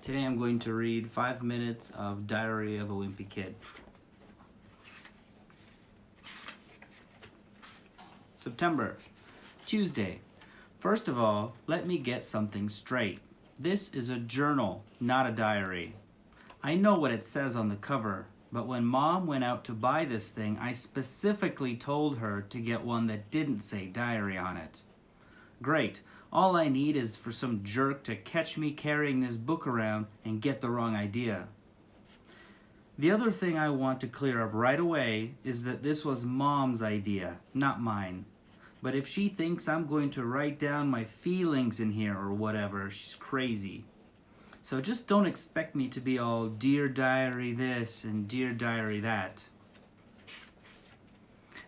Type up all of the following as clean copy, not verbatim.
Today I'm going to read 5 minutes of Diary of a Wimpy Kid. September, Tuesday. First of all, let me get something straight. This is a journal, not a diary. I know what it says on the cover, but when Mom went out to buy this thing, I specifically told her to get one that didn't say diary on it. Great. All I need is for some jerk to catch me carrying this book around and get the wrong idea. The other thing I want to clear up right away is that this was Mom's idea, not mine. But if she thinks I'm going to write down my feelings in here or whatever, she's crazy. So just don't expect me to be all Dear Diary this and Dear Diary that.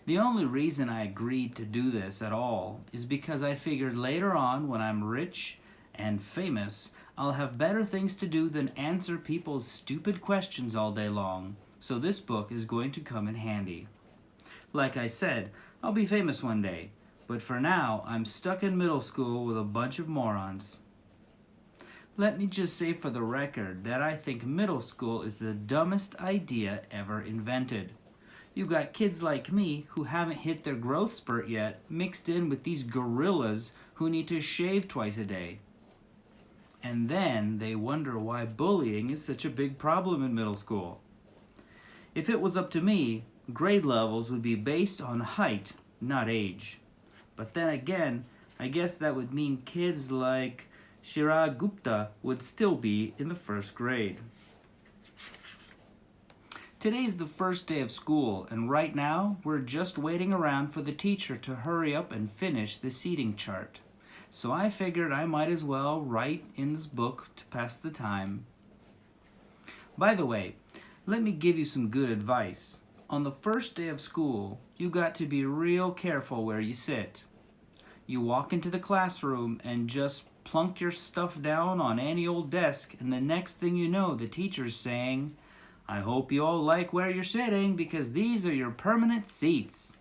The only reason I agreed to do this at all is because I figured later on, when I'm rich and famous, I'll have better things to do than answer people's stupid questions all day long, so this book is going to come in handy. Like I said, I'll be famous one day, but for now, I'm stuck in middle school with a bunch of morons. Let me just say for the record that I think middle school is the dumbest idea ever invented. You got kids like me who haven't hit their growth spurt yet, mixed in with these gorillas who need to shave twice a day. And then they wonder why bullying is such a big problem in middle school. If it was up to me, grade levels would be based on height, not age. But then again, I guess that would mean kids like Shirag Gupta would still be in the first grade. Today's the first day of school, and right now, we're just waiting around for the teacher to hurry up and finish the seating chart. So I figured I might as well write in this book to pass the time. By the way, let me give you some good advice. On the first day of school, you got to be real careful where you sit. You walk into the classroom and just plunk your stuff down on any old desk, and the next thing you know, the teacher's saying, I hope you all like where you're sitting because these are your permanent seats.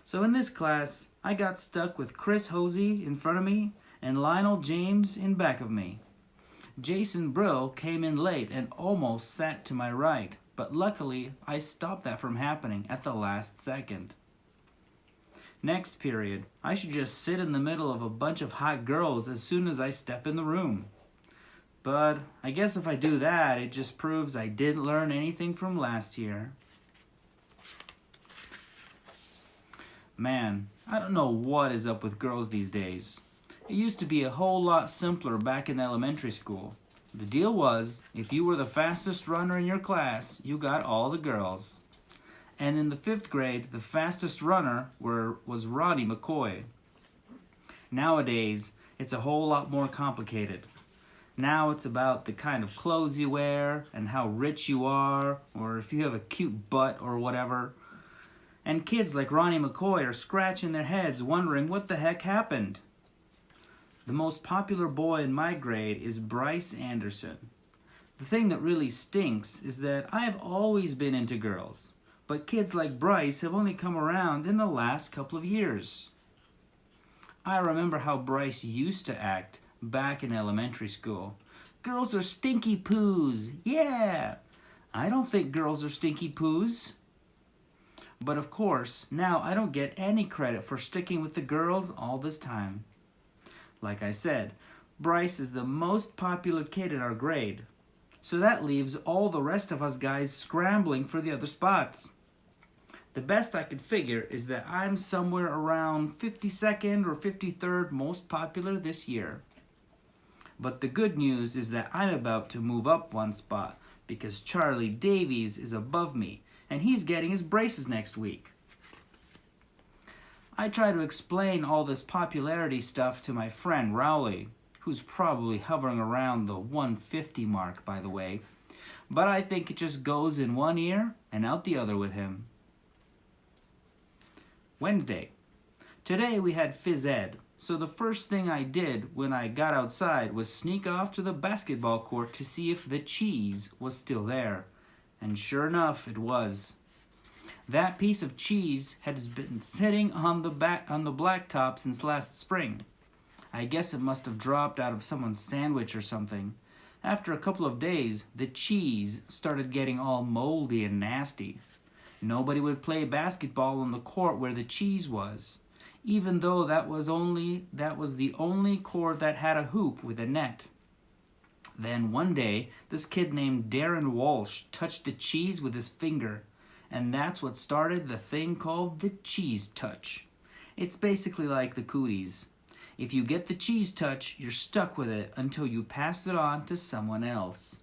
So in this class, I got stuck with Chris Hosey in front of me and Lionel James in back of me. Jason Brill came in late and almost sat to my right, but luckily I stopped that from happening at the last second. Next period, I should just sit in the middle of a bunch of hot girls as soon as I step in the room. But I guess if I do that, it just proves I didn't learn anything from last year. Man, I don't know what is up with girls these days. It used to be a whole lot simpler back in elementary school. The deal was, if you were the fastest runner in your class, you got all the girls. And in the 5th grade, the fastest runner was Roddy McCoy. Nowadays, it's a whole lot more complicated. Now it's about the kind of clothes you wear and how rich you are, or if you have a cute butt or whatever. And kids like Ronnie McCoy are scratching their heads wondering what the heck happened. The most popular boy in my grade is Bryce Anderson. The thing that really stinks is that I have always been into girls, but kids like Bryce have only come around in the last couple of years. I remember how Bryce used to act back in elementary school. Girls are stinky poos, yeah! I don't think girls are stinky poos. But of course, now I don't get any credit for sticking with the girls all this time. Like I said, Bryce is the most popular kid in our grade. So that leaves all the rest of us guys scrambling for the other spots. The best I could figure is that I'm somewhere around 52nd or 53rd most popular this year. But the good news is that I'm about to move up one spot because Charlie Davies is above me and he's getting his braces next week. I try to explain all this popularity stuff to my friend Rowley, who's probably hovering around the 150 mark, by the way, but I think it just goes in one ear and out the other with him. Wednesday. Today we had phys ed. So the first thing I did when I got outside was sneak off to the basketball court to see if the cheese was still there. And sure enough, it was. That piece of cheese has been sitting on the blacktop since last spring. I guess it must have dropped out of someone's sandwich or something. After a couple of days, the cheese started getting all moldy and nasty. Nobody would play basketball on the court where the cheese was, even though that was the only court that had a hoop with a net. Then one day, this kid named Darren Walsh touched the cheese with his finger, and that's what started the thing called the cheese touch. It's basically like the cooties. If you get the cheese touch, you're stuck with it until you pass it on to someone else.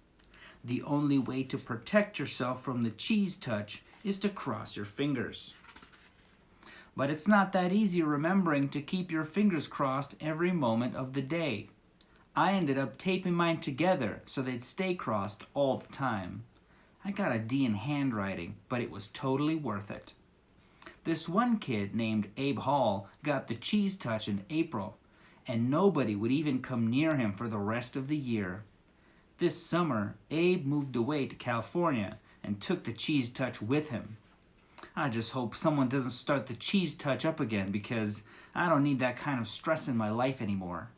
The only way to protect yourself from the cheese touch is to cross your fingers. But it's not that easy remembering to keep your fingers crossed every moment of the day. I ended up taping mine together so they'd stay crossed all the time. I got a D in handwriting, but it was totally worth it. This one kid named Abe Hall got the cheese touch in April, and nobody would even come near him for the rest of the year. This summer, Abe moved away to California and took the cheese touch with him. I just hope someone doesn't start the cheese touch up again because I don't need that kind of stress in my life anymore.